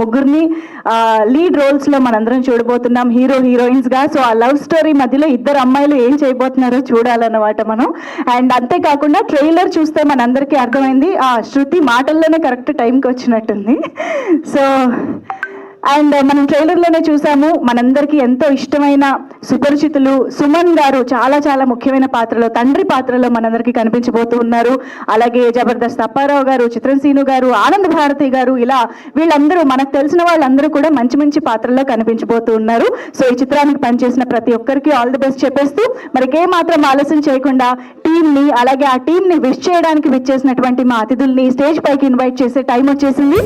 ముగ్గురిని లీడ్ రోల్స్లో మనందరం చూడబోతున్నాం హీరో హీరోయిన్స్గా. సో ఆ లవ్ స్టోరీ మధ్యలో ఇద్దరు అమ్మాయిలు ఏం చేయబోతున్నారో చూడాలన్నమాట మనం. అండ్ అంతేకాకుండా ట్రైలర్ చూస్తే మనందరికీ అర్థమైంది, ఆ శృతి మాటల్లోనే కరెక్ట్ టైంకి వచ్చినట్టుంది. సో అండ్ మనం ట్రైలర్లోనే చూసాము, మనందరికీ ఎంతో ఇష్టమైన సుపరిచితులు సుమన్ గారు చాలా చాలా ముఖ్యమైన పాత్రలో, తండ్రి పాత్రలో మనందరికీ కనిపించబోతూ ఉన్నారు. అలాగే జబర్దస్త్ అప్పారావు గారు, చిత్రసీను గారు, ఆనంద్ భారతి గారు, ఇలా వీళ్ళందరూ మనకు తెలిసిన వాళ్ళందరూ కూడా మంచి మంచి పాత్రల్లో కనిపించబోతూ ఉన్నారు. సో ఈ చిత్రానికి పనిచేసిన ప్రతి ఒక్కరికి ఆల్ ది బెస్ట్ చెప్పేస్తూ మరికే మాత్రం ఆలస్యం చేయకుండా టీంని, అలాగే ఆ టీంని విష్ చేయడానికి విచ్చేసినటువంటి మా అతిథుల్ని స్టేజ్ పైకి ఇన్వైట్ చేసే టైం వచ్చేసింది.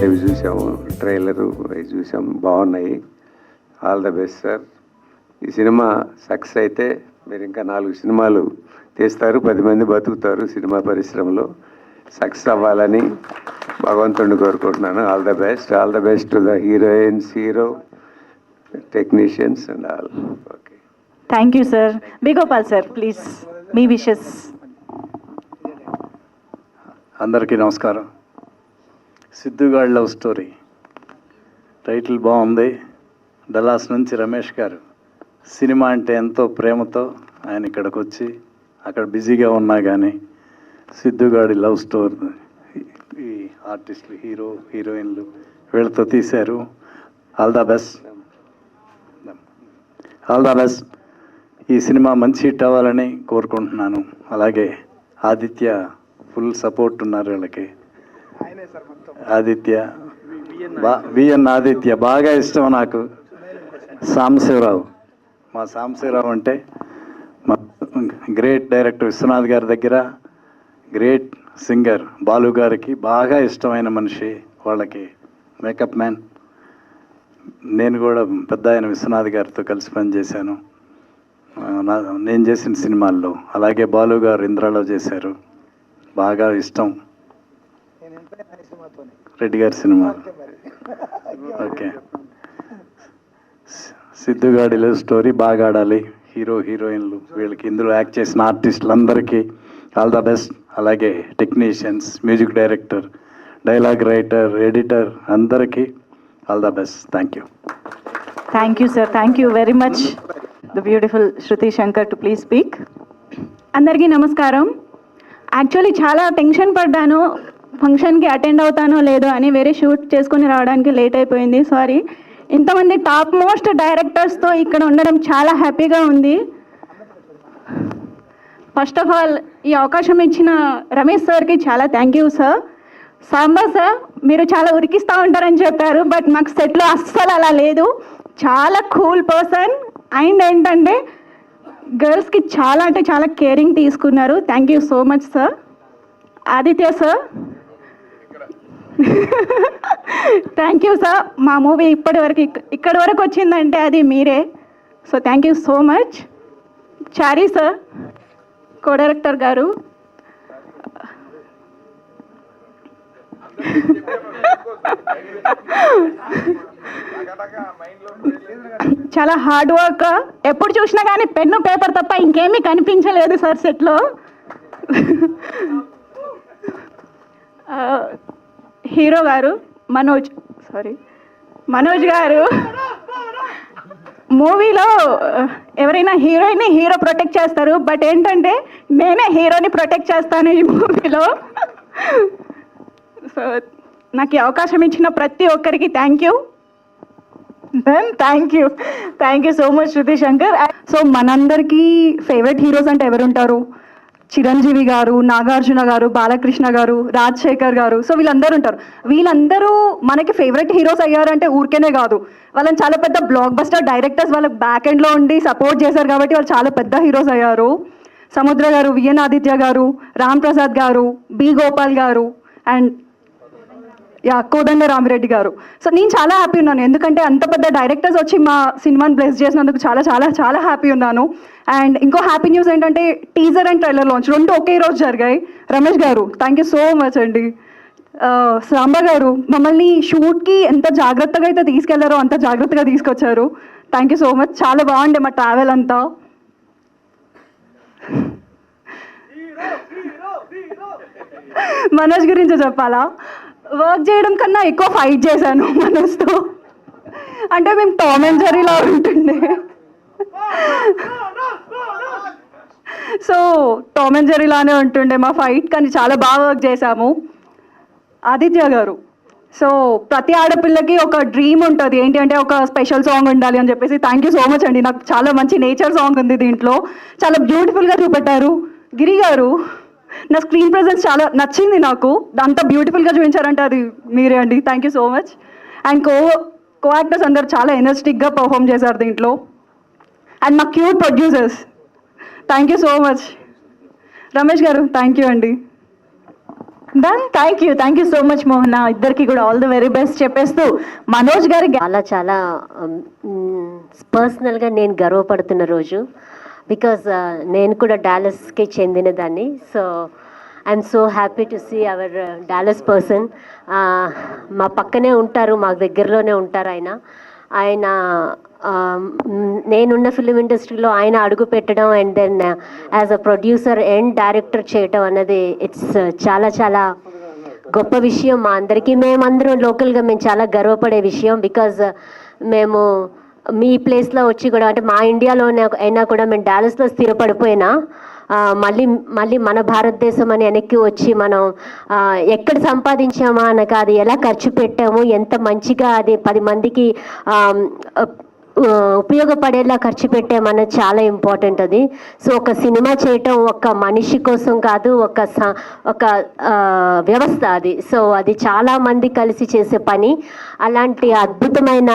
అవి చూసాము, ట్రైలరు అవి చూసాము, బాగున్నాయి. All the best sir. ఈ సినిమా సక్సెస్ అయితే మీరు ఇంకా 4 సినిమాలు తీస్తారు, 10 మంది బతుకుతారు సినిమా పరిశ్రమలో. సక్సెస్ అవ్వాలని భగవంతుడిని కోరుకుంటున్నాను. All the best. All the best to the heroines, hero, technicians and all. Okay, thank you sir. B Gopal sir, please మీ విషెస్. అందరికీ నమస్కారం. సిద్ధుగాడ్ లవ్ స్టోరీ టైటిల్ బాగుంది. డల్లాస్ నుంచి రమేష్ గారు సినిమా అంటే ఎంతో ప్రేమతో ఆయన ఇక్కడికి వచ్చి అక్కడ బిజీగా ఉన్నా కానీ సిద్ధుగాడి లవ్ స్టోరీ, ఈ ఆర్టిస్టులు, హీరో హీరోయిన్లు వీళ్ళతో తీశారు. All the best, all the best. ఈ సినిమా మంచి హిట్ అవ్వాలని కోరుకుంటున్నాను. అలాగే ఆదిత్య ఫుల్ సపోర్ట్ ఉన్నారు వీళ్ళకి. ఆదిత్య, విఎన్ ఆదిత్య బాగా ఇష్టం నాకు. సాంబశివరావు, మా సాంబశివరావు అంటే మా గ్రేట్ డైరెక్టర్ విశ్వనాథ్ గారి దగ్గర గ్రేట్ సింగర్ బాలు గారికి బాగా ఇష్టమైన మనిషి. వాళ్ళకి మేకప్ మ్యాన్. నేను కూడా పెద్ద ఆయన విశ్వనాథ్ గారితో కలిసి పనిచేశాను నేను చేసిన సినిమాల్లో. అలాగే బాలు గారు ఇంద్రాలో చేశారు, బాగా ఇష్టం. రెడ్డి గారి సినిమా. ఓకే, సిద్ధుగాడి లవ్ స్టోరీ బాగా ఆడాలి. హీరో హీరోయిన్లు వీళ్ళకి, ఇందులో యాక్ట్ చేసిన ఆర్టిస్టులందరికీ ఆల్ ద బెస్ట్. అలాగే technicians, music director, dialogue writer, editor అందరికీ all the best. Thank you. Thank you sir. Thank you very much. The beautiful Shruti Shankar to please speak. అందరికీ నమస్కారం. యాక్చువల్లీ చాలా టెన్షన్ పడ్డాను, ఫంక్షన్కి అటెండ్ అవుతానో లేదో అని. వేరే షూట్ చేసుకుని రావడానికి లేట్ అయిపోయింది, సారీ. ఇంతమంది టాప్ మోస్ట్ డైరెక్టర్స్తో ఇక్కడ ఉండడం చాలా హ్యాపీగా ఉంది. ఫస్ట్ ఆఫ్ ఆల్ ఈ అవకాశం ఇచ్చిన రమేష్ సార్కి చాలా thank you sir. Samba sir, మీరు చాలా ఉరికిస్తూ ఉంటారని చెప్పారు, బట్ మాకు సెట్లో అస్సలు అలా లేదు. చాలా కూల్ పర్సన్. అండ్ ఏంటంటే గర్ల్స్కి చాలా అంటే చాలా కేరింగ్ తీసుకున్నారు. Thank you so much sir. Aditya sir, thank you sir. మా మూవీ ఇక్కడి వరకు వచ్చిందంటే అది మీరే. So thank you so much. Chari sir, co director గారు, చాలా హార్డ్ వర్క్. ఎప్పుడు చూసినా కానీ పెన్ను పేపర్ తప్ప ఇంకేమీ కనిపించలేదు సార్ సెట్లో. హీరో గారు మనోజ్ గారు, మూవీలో ఎవరైనా హీరోయిన్ని హీరో ప్రొటెక్ట్ చేస్తారు, బట్ ఏంటంటే నేనే హీరోని ప్రొటెక్ట్ చేస్తాను ఈ మూవీలో. సో నాకు ఈ అవకాశం ఇచ్చిన ప్రతి ఒక్కరికి thank you. Thank you so much Shruti Shankar. So మనందరికీ ఫేవరెట్ హీరోస్ అంటే ఎవరుంటారు? చిరంజీవి గారు, నాగార్జున గారు, బాలకృష్ణ గారు, రాజశేఖర్ గారు. సో వీళ్ళందరూ ఉంటారు. వీళ్ళందరూ మనకి ఫేవరెట్ హీరోస్ అయ్యారంటే ఊరికేనే కాదు, వాళ్ళని చాలా పెద్ద బ్లాక్ బస్టర్ డైరెక్టర్స్ వాళ్ళకి బ్యాక్ ఎండ్లో ఉండి సపోర్ట్ చేశారు కాబట్టి వాళ్ళు చాలా పెద్ద హీరోస్ అయ్యారు. సముద్ర గారు, విఎన్ ఆదిత్య గారు, రామ్ ప్రసాద్ గారు, బి గోపాల్ గారు అండ్ కోదండ రామిరెడ్డి గారు. సో నేను చాలా హ్యాపీ ఉన్నాను, ఎందుకంటే అంత పెద్ద డైరెక్టర్స్ వచ్చి మా సినిమాని బ్లెస్ చేసినందుకు చాలా చాలా చాలా హ్యాపీ ఉన్నాను. అండ్ ఇంకో హ్యాపీ న్యూస్ ఏంటంటే టీజర్ అండ్ ట్రైలర్ లాంచ్ 2 ఒకే రోజు జరిగాయి. రమేష్ గారు థ్యాంక్ యూ సో మచ్ అండి. సాంబా గారు మమ్మల్ని షూట్కి ఎంత జాగ్రత్తగా అయితే తీసుకెళ్లారో అంత జాగ్రత్తగా తీసుకొచ్చారు. Thank you so much. చాలా బాగుండే మా ట్రావెల్ అంతా. మనోజ్ గురించి చెప్పాలా? వర్క్ చేయడం కన్నా ఎక్కువ ఫైట్ చేశాను మనోజ్తో. అంటే మేము టామ్ అండ్ జెర్రీలా ఉంటుండే. సో టామ్ అండ్ జెర్రీలానే ఉంటుండే మా ఫైట్, కానీ చాలా బాగా వర్క్ చేశాము. ఆదిత్య గారు, సో ప్రతి ఆడపిల్లకి ఒక డ్రీమ్ ఉంటుంది, ఏంటి అంటే ఒక స్పెషల్ సాంగ్ ఉండాలి అని చెప్పేసి. థ్యాంక్ యూ సో మచ్ అండి. నాకు చాలా మంచి నేచర్ సాంగ్ ఉంది దీంట్లో, చాలా బ్యూటిఫుల్గా చూపెట్టారు. గిరి గారు, నా స్క్రీన్ ప్రెజెన్స్ చాలా నచ్చింది నాకు. అంత బ్యూటిఫుల్గా చూపించారంటే అది మీరే అండి. Thank you so much. And co actors అందరు చాలా ఎనర్జెటిక్గా పర్ఫామ్ చేశారు దీంట్లో. అండ్ మా cute producers, thank you so much. Ramesh గారు, థ్యాంక్ యూ అండి. Done. Thank you so much Mohana. ఇద్దరికి కూడా ఆల్ ది వెరీ బెస్ట్ చెప్పేస్తూ మనోజ్ గారి చాలా పర్సనల్గా నేను గర్వపడుతున్న రోజు. బికాజ్ నేను కూడా డాలస్కి చెందిన దాన్ని. So I'm so happy to see our Dallas person. మా పక్కనే ఉంటారు, మాకు దగ్గరలోనే ఉంటారు ఆయన నేనున్న ఫిలిం ఇండస్ట్రీలో ఆయన అడుగు పెట్టడం and then as a producer and director చేయటం అన్నది ఇట్స్ చాలా గొప్ప విషయం మా అందరికీ. మేమందరం లోకల్గా మేము చాలా గర్వపడే విషయం. బికాజ్ మేము మీ ప్లేస్లో వచ్చి కూడా, అంటే మా ఇండియాలోనే అయినా కూడా మేము డాలస్లో స్థిరపడిపోయినా మళ్ళీ మన భారతదేశం అని వెనక్కి వచ్చి మనం ఎక్కడ సంపాదించామా అనక అది ఎలా ఖర్చు పెట్టాము, ఎంత మంచిగా అది 10 మందికి ఉపయోగపడేలా ఖర్చు పెట్టామన్నది చాలా ఇంపార్టెంట్ అది. సో ఒక సినిమా చేయటం ఒక మనిషి కోసం కాదు, ఒక వ్యవస్థ అది. సో అది చాలా మంది కలిసి చేసే పని. అలాంటి అద్భుతమైన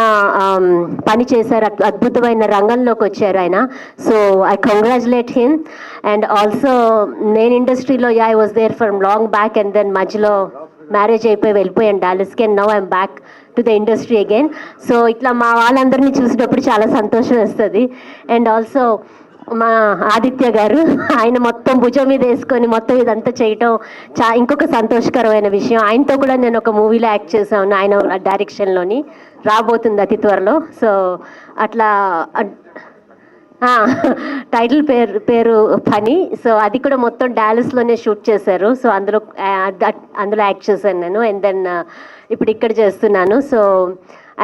పని చేశారు, అద్భుతమైన రంగంలోకి వచ్చారు ఆయన. So I congratulate him. And also నేను ఇండస్ట్రీలో I was there from long back and then మధ్యలో మ్యారేజ్ అయిపోయి వెళ్ళిపోయాను డాలస్కి. And now I'm back to the industry again. So ఇట్లా మా వాళ్ళందరినీ చూసినప్పుడు చాలా సంతోషం వస్తుంది. అండ్ ఆల్సో మా ఆదిత్య గారు, ఆయన మొత్తం భుజం మీద వేసుకొని మొత్తం ఇదంతా చేయటం ఇంకొక సంతోషకరమైన విషయం. ఆయనతో కూడా నేను ఒక మూవీలో యాక్ట్ చేశాను, ఆయన డైరెక్షన్లోని, రాబోతుంది అతి త్వరలో. సో అట్లా టైటిల్ పేరు పని. సో అది కూడా మొత్తం డాలస్లోనే షూట్ చేశారు. సో అందులో యాక్ట్ చేశాను నేను. అండ్ దెన్ ఇప్పుడు ఇక్కడ చేస్తున్నాను. So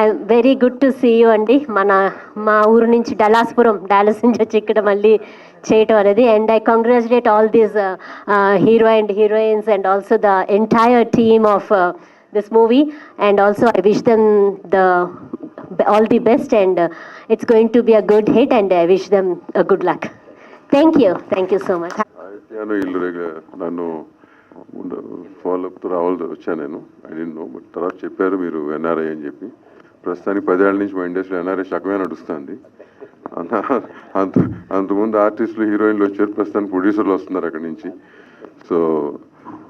I very good to see you అండి. మా ఊరు నుంచి డాలస్ నుంచి వచ్చి ఇక్కడ మళ్ళీ చేయటం అనేది. And I congratulate all these hero and heroines and also the entire team of this movie, and also I wish them all the best, and it's going to be a good hit, and I wish them a good luck. Thank you so much. ఆదిత్యను ఇల్లు నన్ను follow అప్తో రావాల్సి వచ్చాను నేను. I don't know, but తర్వాత చెప్పారు మీరు NRI అని చెప్పి. ప్రస్తుతానికి 10 ఏళ్ళ నుంచి మా ఇండస్ట్రీ ఎన్ఆర్ఐ శకమే నడుస్తుంది. అంతకుముందు ఆర్టిస్టులు హీరోయిన్లు వచ్చారు, ప్రస్తుతానికి ప్రొడ్యూసర్లు వస్తున్నారు అక్కడి నుంచి. సో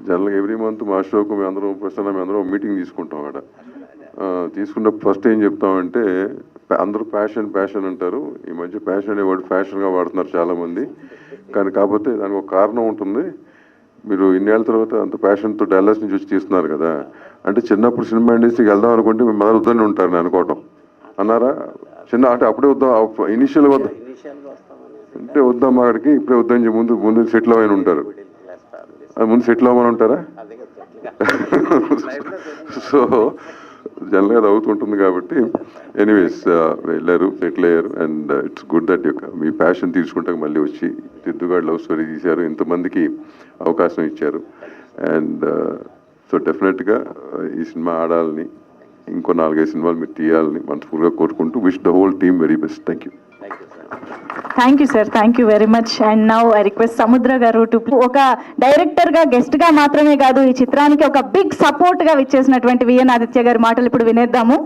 జనరల్గా ఎవ్రీ మంత్ మా షోకు మేము అందరం మీటింగ్ తీసుకుంటాం అక్కడ. తీసుకున్నప్పుడు ఫస్ట్ ఏం చెప్తామంటే, అందరూ ప్యాషన్ అంటారు. ఈ మధ్య ప్యాషన్ అనే వర్డ్ ఫ్యాషన్గా వాడుతున్నారు చాలామంది. కాకపోతే దానికి ఒక కారణం ఉంటుంది. మీరు ఇన్నేళ్ళ తర్వాత అంత ప్యాషన్తో డాలస్ నుంచి వచ్చి తీస్తున్నారు కదా, అంటే చిన్నప్పుడు సినిమా ఇండస్ట్రీకి వెళ్దాం అనుకుంటే మేము మొదలు వద్దని ఉంటారు నేను అనుకోవటం అన్నారా? అంటే అప్పుడే వద్దాం, ఇనిషియల్ వద్దాం అంటే వద్దాం అక్కడికి, ఇప్పుడే వద్దని ముందు సెటిల్ అవ్వని ఉంటారు. ముందు సెటిల్ అవ్వమని ఉంటారా? సో జనరల్గా అది అవుతుంటుంది. కాబట్టి ఎనీవేస్ వెళ్ళారు, సెటిల్ అయ్యారు. And it's good that me passion తీసుకుంటే మళ్ళీ వచ్చి దిద్దుగాడు లవ్ స్టోరీ తీశారు, ఇంతమందికి అవకాశం ఇచ్చారు. అండ్ సో డెఫినెట్గా ఈ సినిమా ఆడాలని, ఇంకో 4-5 సినిమాలు మీరు తీయాలని మనస్ఫూర్తిగా కోరుకుంటూ wish the whole team very best. Thank you. Thank you sir, thank you very much. And now I request సముద్ర గారు టు ఒక డైరెక్టర్గా, గెస్ట్గా మాత్రమే కాదు, ఈ చిత్రానికి ఒక బిగ్ సపోర్ట్గా విచ్చేసినటువంటి విఎన్ ఆదిత్య గారి మాటలు ఇప్పుడు వినేద్దాము.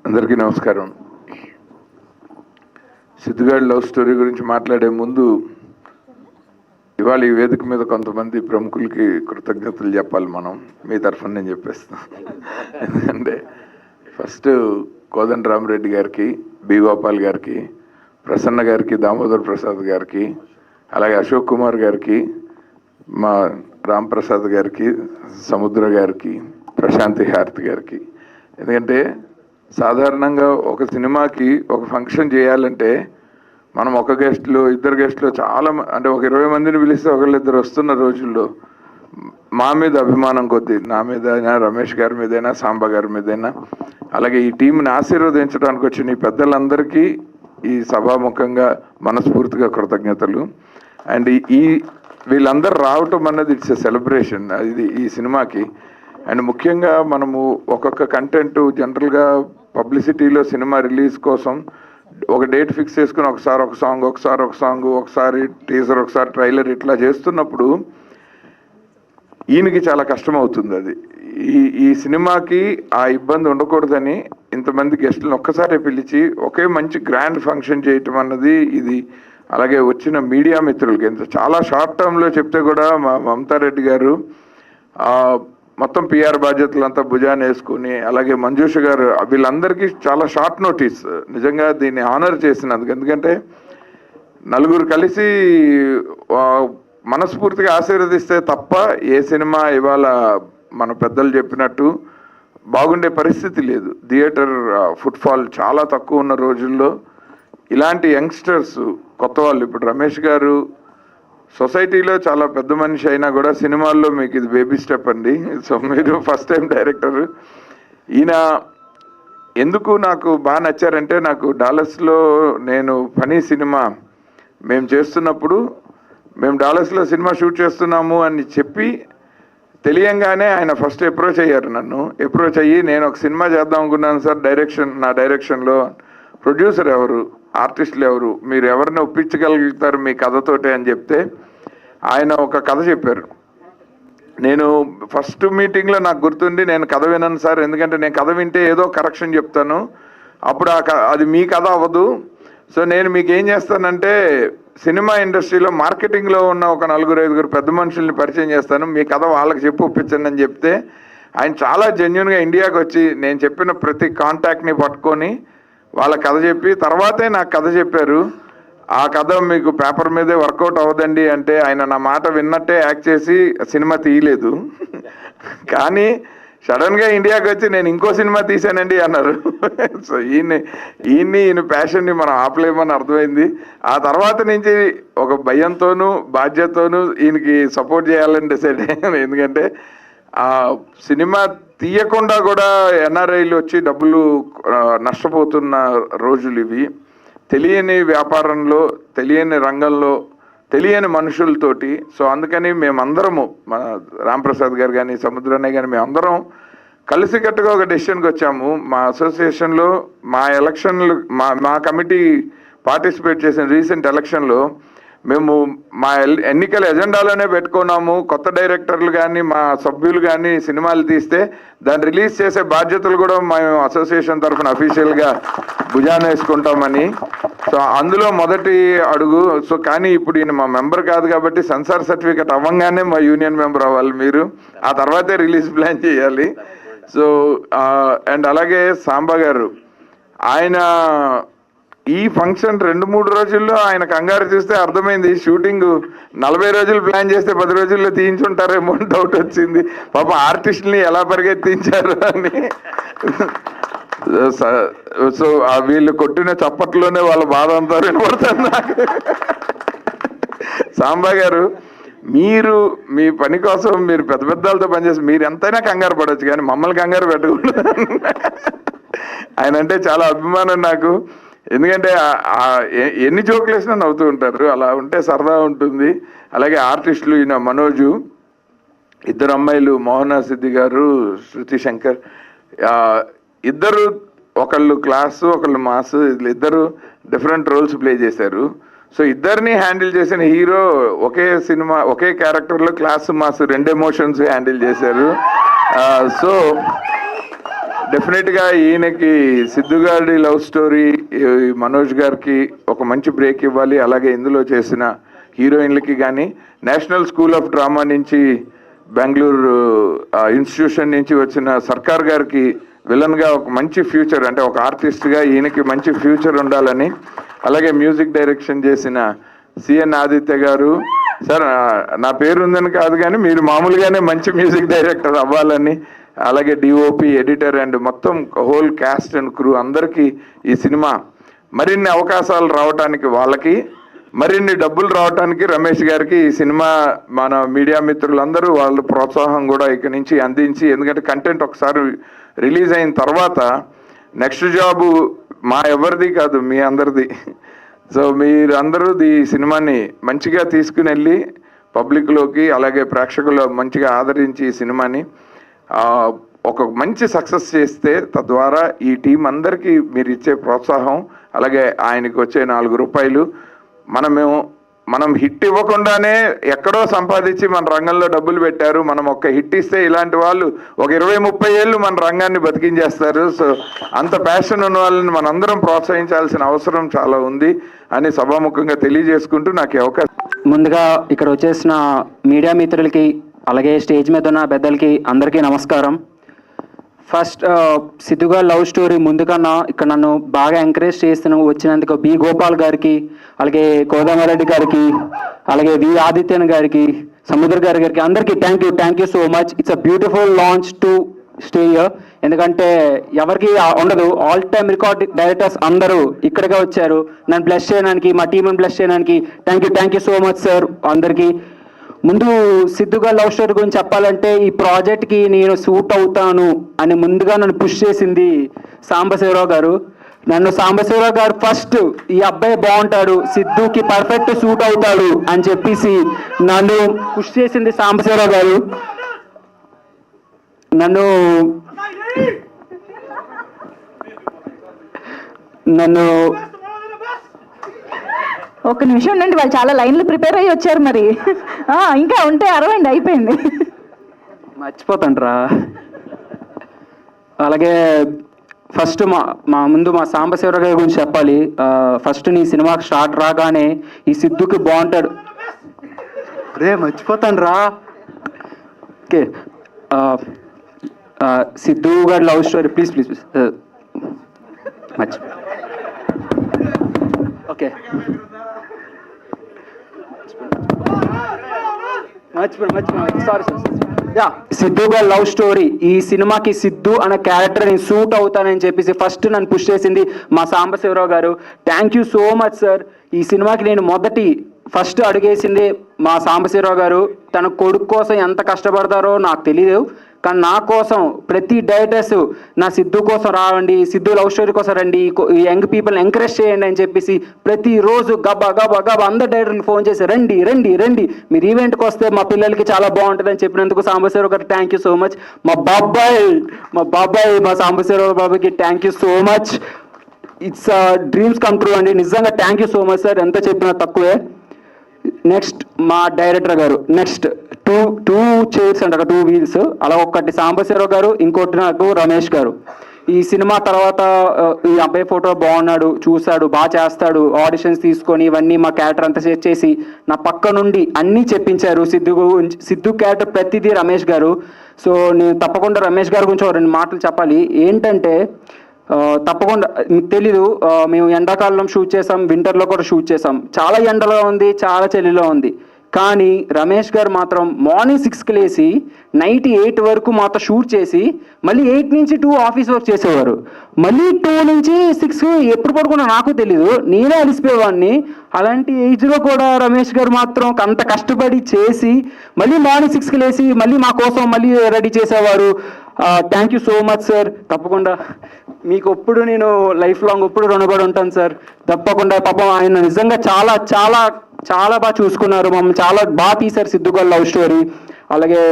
అందరికీ నమస్కారం. సిద్ధిగాడి లవ్ స్టోరీ గురించి మాట్లాడే ముందు ఇవాళ ఈ వేదిక మీద కొంతమంది ప్రముఖులకి కృతజ్ఞతలు చెప్పాలి మనం. మీ తరఫున నేను చెప్పేస్తాను. ఎందుకంటే ఫస్ట్ కోదండరామరెడ్డి గారికి, బి గోపాల్ గారికి, ప్రసన్న గారికి, దామోదర్ ప్రసాద్ గారికి, అలాగే అశోక్ కుమార్ గారికి, మా రామ్ ప్రసాద్ గారికి, సముద్ర గారికి, ప్రశాంతి హారతి గారికి. ఎందుకంటే సాధారణంగా ఒక సినిమాకి ఒక ఫంక్షన్ చేయాలంటే మనం ఒక గెస్ట్లు ఇద్దరు గెస్ట్లు చాలా అంటే ఒక 20 మందిని పిలిస్తే ఒకళ్ళిద్దరు వస్తున్న రోజుల్లో మా మీద అభిమానం కొద్దీ నా మీద అయినా రమేష్ గారి మీదైనా సాంబా గారి మీదైనా అలాగే ఈ టీంని ఆశీర్వదించడానికి వచ్చిన ఈ పెద్దలందరికీ ఈ సభాముఖంగా మనస్ఫూర్తిగా కృతజ్ఞతలు. అండ్ ఈ వీళ్ళందరూ రావటం అన్నది ఇట్స్ ఎ సెలబ్రేషన్ ఇది ఈ సినిమాకి. అండ్ ముఖ్యంగా మనము ఒక్కొక్క కంటెంట్ జనరల్గా పబ్లిసిటీలో సినిమా రిలీజ్ కోసం ఒక డేట్ ఫిక్స్ చేసుకుని ఒకసారి ఒక సాంగ్ ఒకసారి టీజర్ ఒకసారి ట్రైలర్ ఇట్లా చేస్తున్నప్పుడు ఈయనకి చాలా కష్టం అవుతుంది. అది ఈ సినిమాకి ఆ ఇబ్బంది ఉండకూడదని ఇంతమంది గెస్టులను ఒక్కసారి పిలిచి ఒకే మంచి గ్రాండ్ ఫంక్షన్ చేయటం అన్నది ఇది. అలాగే వచ్చిన మీడియా మిత్రులకి చాలా షార్ట్ టర్మ్లో చెప్తే కూడా మా మమతారెడ్డి గారు మొత్తం పిఆర్ బాధ్యతలంతా భుజాన్ని వేసుకుని అలాగే మంజుష గారు వీళ్ళందరికీ చాలా షార్ట్ నోటీస్ నిజంగా దీన్ని ఆనర్ చేసినందుకు. ఎందుకంటే నలుగురు కలిసి మనస్ఫూర్తిగా ఆశీర్వదిస్తే తప్ప ఏ సినిమా ఇవాళ మన పెద్దలు చెప్పినట్టు బాగుండే పరిస్థితి లేదు. థియేటర్ ఫుట్ఫాల్ చాలా తక్కువ ఉన్న రోజుల్లో ఇలాంటి యంగ్స్టర్స్ కొత్త వాళ్ళు ఇప్పుడు రమేష్ గారు సొసైటీలో చాలా పెద్ద మనిషి అయినా కూడా సినిమాల్లో మీకు ఇది బేబీ స్టెప్ అండి. సో మీరు ఫస్ట్ టైం డైరెక్టర్. ఈయన ఎందుకు నాకు బాగా నచ్చారంటే నాకు డాలస్లో నేను ఫనీ సినిమా మేము చేస్తున్నప్పుడు మేము డాలస్లో సినిమా షూట్ చేస్తున్నాము అని చెప్పి తెలియంగానే ఆయన ఫస్ట్ అప్రోచ్ అయ్యారు. నన్ను అప్రోచ్ అయ్యి నేను ఒక సినిమా చేద్దాం అనుకున్నాను సార్, నా డైరెక్షన్లో ప్రొడ్యూసర్ ఎవరు, ఆర్టిస్టులు ఎవరు, మీరు ఎవరిని ఒప్పించగలుగుతారు మీ కథతోటే అని చెప్తే ఆయన ఒక కథ చెప్పారు. నేను ఫస్ట్ మీటింగ్లో నాకు గుర్తుండి నేను కథ విన్నాను సార్, ఎందుకంటే నేను కథ వింటే ఏదో కరెక్షన్ చెప్తాను, అప్పుడు అది మీ కథ అవ్వదు. సో నేను మీకు ఏం చేస్తానంటే సినిమా ఇండస్ట్రీలో మార్కెటింగ్లో ఉన్న ఒక 4-5 పెద్ద మనుషుల్ని పరిచయం చేస్తాను, మీ కథ వాళ్ళకి చెప్పి ఒప్పించండి అని చెప్తే ఆయన చాలా జెన్యున్గా ఇండియాకి వచ్చి నేను చెప్పిన ప్రతి కాంటాక్ట్ని పట్టుకొని వాళ్ళ కథ చెప్పి తర్వాతే నాకు కథ చెప్పారు. ఆ కథ మీకు పేపర్ మీదే వర్కౌట్ అవ్వదండి అంటే ఆయన నా మాట విన్నట్టే యాక్ట్ చేసి సినిమా తీయలేదు. కానీ సడన్గా ఇండియాకి వచ్చి నేను ఇంకో సినిమా తీశానండి అన్నారు. సో ఈయన ప్యాషన్ని మనం ఆపలేమని అర్థమైంది. ఆ తర్వాత నుంచి ఒక భయంతోనూ బాధ్యతతోనూ ఈయనకి సపోర్ట్ చేయాలని డిసైడ్ అయ్యాను. ఎందుకంటే ఆ సినిమా తీయకుండా కూడా ఎన్ఆర్ఐలు వచ్చి డబ్బులు నష్టపోతున్న రోజులు ఇవి. తెలియని వ్యాపారంలో, తెలియని రంగంలో, తెలియని మనుషులతోటి. సో అందుకని మేమందరము మన రాంప్రసాద్ గారు కానీ సముద్రన్నయ్య కానీ మేమందరం కలిసికట్టుగా ఒక డెసిషన్కి వచ్చాము. మా అసోసియేషన్లో మా ఎలక్షన్లు మా కమిటీ పార్టిసిపేట్ చేసిన రీసెంట్ ఎలక్షన్లో మేము మా ఎన్నికల ఎజెండాలోనే పెట్టుకున్నాము, కొత్త డైరెక్టర్లు కానీ మా సభ్యులు కానీ సినిమాలు తీస్తే దాన్ని రిలీజ్ చేసే బాధ్యతలు కూడా మేము అసోసియేషన్ తరఫున అఫీషియల్గా భుజాన వేసుకుంటామని. సో అందులో మొదటి అడుగు. సో కానీ ఇప్పుడు ఈయన మా మెంబర్ కాదు కాబట్టి సెన్సార్ సర్టిఫికేట్ అవ్వగానే మా యూనియన్ మెంబర్ అవ్వాలి మీరు, ఆ తర్వాతే రిలీజ్ ప్లాన్ చేయాలి. సో అండ్ అలాగే సాంబా గారు ఆయన ఈ ఫంక్షన్ 2-3 రోజుల్లో ఆయన కంగారు చూస్తే అర్థమైంది షూటింగ్ 40 రోజులు ప్లాన్ చేస్తే 10 రోజుల్లో తీయించుంటారేమో అని డౌట్ వచ్చింది. పాప ఆర్టిస్టుల్ని ఎలా పరిగెత్తించారు అని. సో వీళ్ళు కొట్టిన చప్పట్లోనే వాళ్ళ బాధ అంతా వినపడుతుంది నాకు. సాంబా గారు మీరు మీ పని కోసం మీరు పెద్ద పెద్దలతో పనిచేసి మీరు ఎంతైనా కంగారు పడవచ్చు కానీ మమ్మల్ని కంగారు పెట్టకూడదు. ఆయన అంటే చాలా అభిమానం నాకు. ఎందుకంటే ఎన్ని జోకులు వేసినా నవ్వుతూ ఉంటారు, అలా ఉంటే సరదా ఉంటుంది. అలాగే ఆర్టిస్టులు ఈయన మనోజు, 2 అమ్మాయిలు మోహనా సిద్ధి గారు, శృతి శంకర్, ఇద్దరు ఒకళ్ళు క్లాసు ఒకళ్ళు మాస్, ఇద్దరు డిఫరెంట్ రోల్స్ ప్లే చేశారు. సో ఇద్దరిని హ్యాండిల్ చేసిన హీరో ఒకే సినిమా ఒకే క్యారెక్టర్లో క్లాస్ మాస్ 2 ఎమోషన్స్ హ్యాండిల్ చేశారు. సో డెఫినెట్గా ఈయనకి సిద్ధుగారి లవ్ స్టోరీ మనోజ్ గారికి ఒక మంచి బ్రేక్ ఇవ్వాలి. అలాగే ఇందులో చేసిన హీరోయిన్లకి కానీ నేషనల్ స్కూల్ ఆఫ్ డ్రామా నుంచి బెంగళూరు ఇన్స్టిట్యూషన్ నుంచి వచ్చిన సర్కార్ గారికి విలన్గా ఒక మంచి ఫ్యూచర్ అంటే ఒక ఆర్టిస్ట్గా ఈయనకి మంచి ఫ్యూచర్ ఉండాలని, అలాగే మ్యూజిక్ డైరెక్షన్ చేసిన సిఎన్ ఆదిత్య గారు, సార్ నా పేరు ఉందని కాదు కానీ మీరు మామూలుగానే మంచి మ్యూజిక్ డైరెక్టర్ అవ్వాలని, అలాగే డిఓపి, ఎడిటర్ అండ్ మొత్తం హోల్ క్యాస్ట్ అండ్ క్రూ అందరికీ ఈ సినిమా మరిన్ని అవకాశాలు రావడానికి, వాళ్ళకి మరిన్ని డబ్బులు రావడానికి రమేష్ గారికి ఈ సినిమా మన మీడియా మిత్రులందరూ వాళ్ళ ప్రోత్సాహం కూడా ఇక్కడి నుంచి అందించి, ఎందుకంటే కంటెంట్ ఒకసారి రిలీజ్ అయిన తర్వాత నెక్స్ట్ జాబు మా ఎవరిది కాదు, మీ అందరిది. సో మీరు అందరూ ఈ సినిమాని మంచిగా తీసుకుని వెళ్ళి పబ్లిక్లోకి అలాగే ప్రేక్షకులు మంచిగా ఆదరించి ఈ సినిమాని ఒక మంచి సక్సెస్ చేస్తే, తద్వారా ఈ టీం అందరికీ మీరు ఇచ్చే ప్రోత్సాహం అలాగే ఆయనకి వచ్చే 4 రూపాయలు మనం హిట్ ఇవ్వకుండానే ఎక్కడో సంపాదించి మన రంగంలో డబ్బులు పెట్టారు. మనం ఒక్క హిట్ ఇస్తే ఇలాంటి వాళ్ళు ఒక 20-30 ఏళ్ళు మన రంగాన్ని బతికించేస్తారు. సో అంత ప్యాషన్ ఉన్న వాళ్ళని మనందరం ప్రోత్సహించాల్సిన అవసరం చాలా ఉంది అని సభాముఖంగా తెలియజేసుకుంటూ నాకు ఈ అవకాశం. ముందుగా ఇక్కడ వచ్చేసిన మీడియా మిత్రులకి అలాగే స్టేజ్ మీద ఉన్న పెద్దలకి అందరికీ నమస్కారం. ఫస్ట్ సిద్ధుగా లవ్ స్టోరీ ముందుకన్నా ఇక్కడ నన్ను బాగా ఎంకరేజ్ చేస్తున్న వచ్చినందుకు బి గోపాల్ గారికి, అలాగే కోదండరెడ్డి గారికి, అలాగే వి ఆదిత్యన్ గారికి, సముద్ర గారికి అందరికీ thank you so much. It's a beautiful launch to stay here. ఎందుకంటే ఎవరికి ఉండదు, ఆల్ టైమ్ రికార్డ్ డైరెక్టర్స్ అందరూ ఇక్కడికే వచ్చారు నన్ను బ్లెస్ చేయడానికి, మా టీంని బ్లెస్ చేయడానికి. Thank you so much sir అందరికీ. ముందు సిద్ధుగా లవ్ స్టోరీ గురించి చెప్పాలంటే, ఈ ప్రాజెక్ట్కి నేను సూట్ అవుతాను అని ముందుగా నన్ను పుష్ చేసింది సాంబశివరావు గారు. సాంబశివరావు గారు ఫస్ట్ ఈ అబ్బాయి బాగుంటాడు, సిద్ధుకి పర్ఫెక్ట్ సూట్ అవుతాడు అని చెప్పేసి నన్ను పుష్ చేసింది సాంబశివరావు గారు. నన్ను ఒక్క నిమిషం ఉండండి, వాళ్ళు చాలా లైన్లు ప్రిపేర్ అయ్యి వచ్చారు. మరి ఇంకా ఉంటే అరవండి, అయిపోయింది. మర్చిపోతాండ్రా. అలాగే ఫస్ట్ ముందు మా సాంబశివరావు గారి గురించి చెప్పాలి. ఫస్ట్ నీ సినిమాకి స్టార్ట్ రాగానే ఈ సిద్ధుకి బాగుంటాడు, మర్చిపోతాండ్రా. ఓకే, సిద్ధు గారి love story please okay sorry. Siddhu గారి లవ్ స్టోరీ, ఈ సినిమాకి సిద్ధు అనే క్యారెక్టర్ నేను సూట్ అవుతానని చెప్పేసి ఫస్ట్ నన్ను పుష్ చేసింది మా సాంబశివరావు గారు. Thank you so much sir. ఈ సినిమాకి నేను ఫస్ట్ అడుగేసింది మా సాంబశివరావు గారు. తన కొడుకు కోసం ఎంత కష్టపడతారో నాకు తెలియదు, కానీ నా కోసం ప్రతి డైరెక్టర్స్ నా సిద్ధు కోసం రావండి, సిద్ధు లవ్ స్టోరీ కోసం రండి, ఈ యంగ్ పీపుల్ని ఎంకరేజ్ చేయండి అని చెప్పేసి ప్రతిరోజు గబా అందరు డైరెక్టర్ని ఫోన్ చేసి రండి మీరు ఈవెంట్కి వస్తే మా పిల్లలకి చాలా బాగుంటుంది అని చెప్పినందుకు సాంబశివరావు గారు థ్యాంక్ యూ సో మచ్. మా బాబాయ్ మా సాంబశివరావు బాబాయ్కి thank you so much. It's dreams come true అండి, నిజంగా thank you so much sir, ఎంత చెప్పినా తక్కువే. నెక్స్ట్ మా డైరెక్టర్ గారు, నెక్స్ట్ టూ చైర్స్ అంటారు, 2 వీల్స్, అలా ఒకటి సాంబశివరావు గారు, ఇంకోటి నాకు రమేష్ గారు. ఈ సినిమా తర్వాత ఈ అబ్బాయి ఫోటో బాగున్నాడు, చూశాడు, బాగా చేస్తాడు, ఆడిషన్స్ తీసుకొని ఇవన్నీ మా క్యారెక్టర్ అంతా సెట్ చేసి నా పక్క నుండి అన్నీ చెప్పించారు. సిద్ధు క్యారెక్టర్ ప్రతిదీ రమేష్ గారు. సో నేను తప్పకుండా రమేష్ గారి గురించి 2 మాటలు చెప్పాలి. ఏంటంటే తప్పకుండా మీకు తెలీదు, మేము ఎండాకాలంలో షూట్ చేసాం, వింటర్లో కూడా షూట్ చేసాం. చాలా ఎండలో ఉంది, చాలా చలిలో ఉంది. కానీ రమేష్ గారు మాత్రం మార్నింగ్ 6కి లేచి నైట్ 8 వరకు మాతో షూట్ చేసి మళ్ళీ 8 నుంచి 2 ఆఫీస్ వర్క్ చేసేవారు. మళ్ళీ 2 నుంచి 6 ఎప్పుడు పడుకున్నా నాకు తెలీదు, నేనే అలిసిపోయేవాడిని. అలాంటి ఏజ్లో కూడా రమేష్ గారు మాత్రం అంత కష్టపడి చేసి మళ్ళీ మార్నింగ్ 6కి లేచి మళ్ళీ మా కోసం మళ్ళీ రెడీ చేసేవారు. Thank you so much sir. తప్పకుండా మీకు ఎప్పుడు నేను లైఫ్ లాంగ్ ఎప్పుడు రుణపడి ఉంటాను సార్. తప్పకుండా పాపం ఆయన నిజంగా చాలా చాలా చాలా బాగా చూసుకున్నారు, మమ్మల్ని చాలా బాగా తీశారు సిద్ధు గారు లవ్ స్టోరీ. అలాగే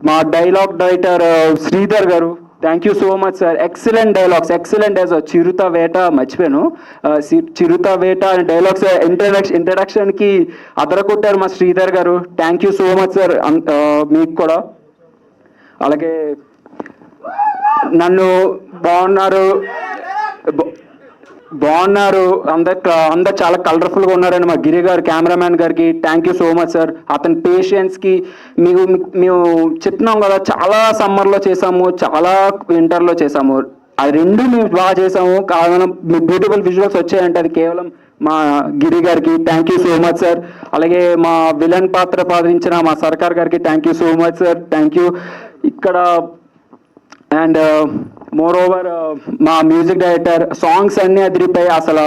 మా డైలాగ్ డైరెక్టర్ శ్రీధర్ గారు, thank you so much sir. Excellent dialogues, excellent చిరుత వేట మర్చిపోయాను, చిరుత వేట అనే డైలాగ్స్ ఇంట్రడక్షన్కి అదరకొట్టారు మా శ్రీధర్ గారు. Thank you so much sir మీకు కూడా. అలాగే నన్ను బాగున్నారు అందరు చాలా కలర్ఫుల్గా ఉన్నారని మా గిరి గారు కెమెరామ్యాన్ గారికి thank you so much sir. అతని పేషెన్స్కి మేము చెప్తున్నాం కదా, చాలా సమ్మర్లో చేసాము, చాలా వింటర్లో చేసాము, ఆ 2 మేము బాగా చేసాము. కారణం బ్యూటిఫుల్ విజువల్స్ వచ్చాయంటే అది కేవలం మా గిరి గారికి thank you so much sir. అలాగే మా విలన్ పాత్ర పాదించిన మా సర్కార్ గారికి thank you so much sir. Thank you. ఇక్కడ అండ్ మోర్ ఓవర్ మా మ్యూజిక్ డైరెక్టర్ సాంగ్స్ అన్నీ అదిరిపోయి అసలు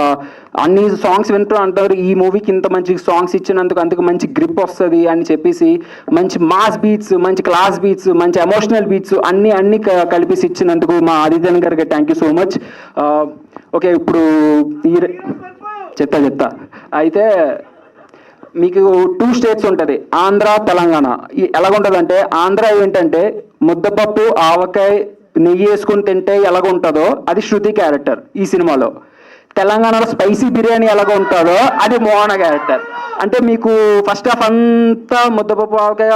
అన్ని సాంగ్స్ వింటూ అంటారు ఈ మూవీకి ఇంత మంచి సాంగ్స్ ఇచ్చినందుకు అందుకు మంచి గ్రిప్ వస్తుంది అని చెప్పేసి మంచి మాస్ బీట్స్ మంచి క్లాస్ బీట్స్ మంచి ఎమోషనల్ బీట్స్ అన్ని కలిపేసి ఇచ్చినందుకు మా ఆదిత్యన్ గారికి thank you so much. Okay ఇప్పుడు చెప్తా అయితే మీకు 2 స్టేట్స్ ఉంటుంది, ఆంధ్ర తెలంగాణ. ఎలాగుంటుందంటే ఆంధ్ర ఏంటంటే ముద్దపప్పు ఆవకాయ నెయ్యి వేసుకుని తింటే ఎలాగుంటుందో అది శృతి క్యారెక్టర్ ఈ సినిమాలో. తెలంగాణలో స్పైసీ బిర్యానీ ఎలాగ ఉంటుందో అది మోహన క్యారెక్టర్. అంటే మీకు ఫస్ట్ హాఫ్ అంతా ముద్దపప్పు ఆవకాయ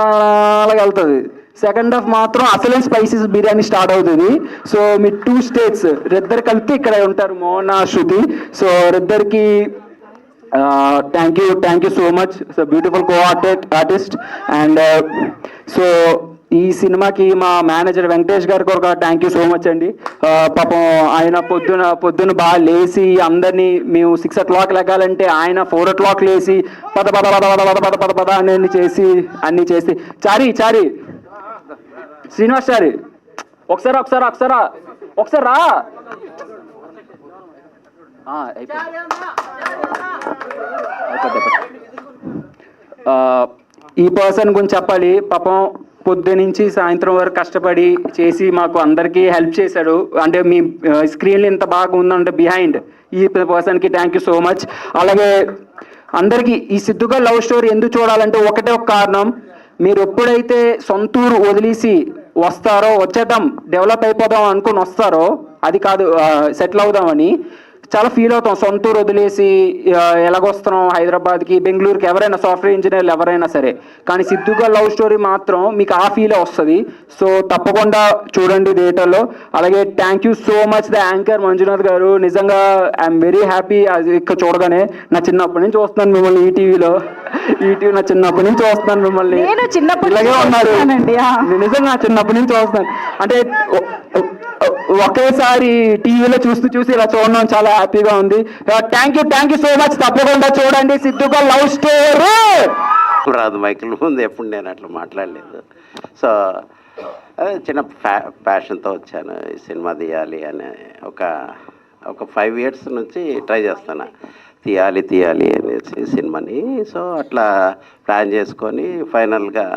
అలాగ వెళ్తుంది, సెకండ్ హాఫ్ మాత్రం అసలే స్పైసీస్ బిర్యానీ స్టార్ట్ అవుతుంది. సో మీ 2 స్టేట్స్ ఇద్దరు కలిపి ఇక్కడ ఉంటారు మోహన శృతి. సో ఇద్దరికి thank you so much. So beautiful artist. And so ఈ సినిమాకి మా మేనేజర్ వెంకటేష్ గారికి ఒక థ్యాంక్ యూ సో మచ్ అండి. పాపం ఆయన పొద్దున బాగా లేచి అందరినీ మేము 6 o'clock లెక్కాలంటే ఆయన 4 o'clock లేచి పద అన్ని చేసి చారి శ్రీనివాస్ చారి ఒకసారి రా. ఈ పర్సన్ గురించి చెప్పాలి. పాపం పొద్దు నుంచి సాయంత్రం వరకు కష్టపడి చేసి మాకు అందరికీ హెల్ప్ చేశాడు. అంటే మీ స్క్రీన్లో ఇంత బాగా ఉందంటే బిహైండ్ ఈ పర్సన్కి థ్యాంక్ యూ సో మచ్. అలాగే అందరికీ ఈ సిద్ధుగా లవ్ స్టోరీ ఎందుకు చూడాలంటే ఒకటే ఒక కారణం, మీరు ఎప్పుడైతే సొంతూరు వదిలేసి వస్తారో వచ్చేద్దాం డెవలప్ అయిపోదాం అనుకుని వస్తారో అది కాదు సెటిల్ అవుదామని చాలా ఫీల్ అవుతాం. సొంతూరు వదిలేసి ఎలాగొస్తున్నాం హైదరాబాద్కి బెంగళూరుకి ఎవరైనా సాఫ్ట్వేర్ ఇంజనీర్లు ఎవరైనా సరే, కానీ సిద్ధుగా లవ్ స్టోరీ మాత్రం మీకు ఆ ఫీలే వస్తుంది. సో తప్పకుండా చూడండి థియేటర్లో. అలాగే thank you so much the anchor Manjunath గారు. నిజంగా ఐఎమ్ వెరీ హ్యాపీ అది ఇక్కడ చూడగానే. నా చిన్నప్పటి నుంచి చూస్తున్నాను మిమ్మల్ని ఈటీవీలో నా చిన్నప్పటి నుంచి చూస్తున్నాను మిమ్మల్ని. నేను చిన్నప్పటి ఇలాగే నుంచి ఉన్నారు చూస్తున్నానండి. నిజంగా నా చిన్నప్పటి నుంచి చూస్తున్నాను. అంటే ఒకేసారి టీవీలో చూసి ఇలా చూడడం చాలా హ్యాపీగా ఉంది. Thank you so much. తప్పకుండా చూడండి సిద్ధుగా లవ్ స్టోరీ. రాదు మైకిల్ ముందు ఎప్పుడు నేను అట్లా మాట్లాడలేదు. సో అదే చిన్న ప్యాషన్తో వచ్చాను ఈ సినిమా తీయాలి అని. ఒక 5 years నుంచి ట్రై చేస్తాను తీయాలి అనేసి సినిమాని. సో అట్లా ప్లాన్ చేసుకొని ఫైనల్గా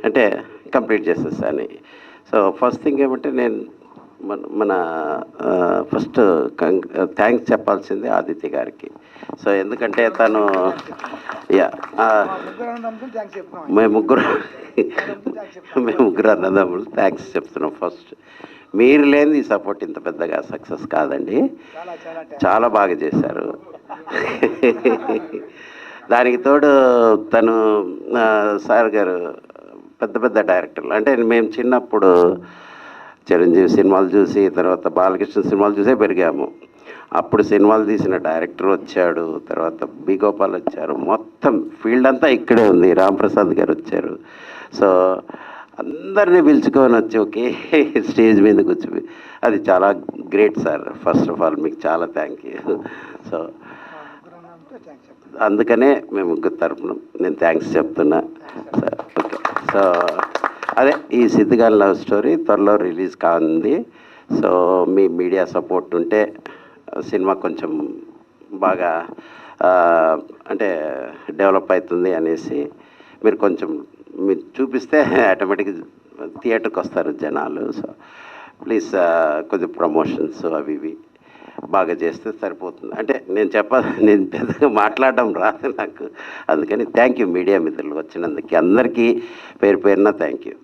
అంటే కంప్లీట్ చేసేసాను. సో ఫస్ట్ థింగ్ ఏమంటే నేను మన ఫస్ట్ థ్యాంక్స్ చెప్పాల్సింది ఆదిత్య గారికి. సో ఎందుకంటే తను మేము ముగ్గురు అన్నదమ్ములు థ్యాంక్స్ చెప్తున్నాం. ఫస్ట్ మీరు లేని ఈ సపోర్ట్ ఇంత పెద్దగా సక్సెస్ కాదండి, చాలా బాగా చేశారు. దానికి తోడు తను సార్ గారు పెద్ద డైరెక్టర్లు. అంటే మేము చిన్నప్పుడు చిరంజీవి సినిమాలు చూసి తర్వాత బాలకృష్ణ సినిమాలు చూసే పెరిగాము. అప్పుడు సినిమాలు తీసిన డైరెక్టర్ వచ్చాడు, తర్వాత బి గోపాల్ వచ్చారు, మొత్తం ఫీల్డ్ అంతా ఇక్కడే ఉంది. రాంప్రసాద్ గారు వచ్చారు. సో అందరినీ పిలుచుకొని వచ్చి ఒకే స్టేజ్ మీద కూర్చోవి, అది చాలా great sir. First of all మీకు చాలా థ్యాంక్ యూ. సో అందుకనే మేము ముగ్గురు తరపున నేను థ్యాంక్స్ చెప్తున్నా సార్. ఓకే. సో అదే ఈ సిద్ధుగా లవ్ స్టోరీ త్వరలో రిలీజ్ కానుంది. సో మీ మీడియా సపోర్ట్ ఉంటే సినిమా కొంచెం బాగా అంటే డెవలప్ అవుతుంది అనేసి మీరు కొంచెం మీరు చూపిస్తే ఆటోమేటిక్గా థియేటర్కి వస్తారు జనాలు. సో ప్లీజ్ కొంచెం ప్రమోషన్స్ అవి ఇవి బాగా చేస్తే సరిపోతుంది. అంటే నేను పెద్దగా మాట్లాడడం రాదు నాకు. అందుకని థ్యాంక్ యూ మీడియా మిత్రులు వచ్చినందుకు అందరికీ పేరున థ్యాంక్ యూ.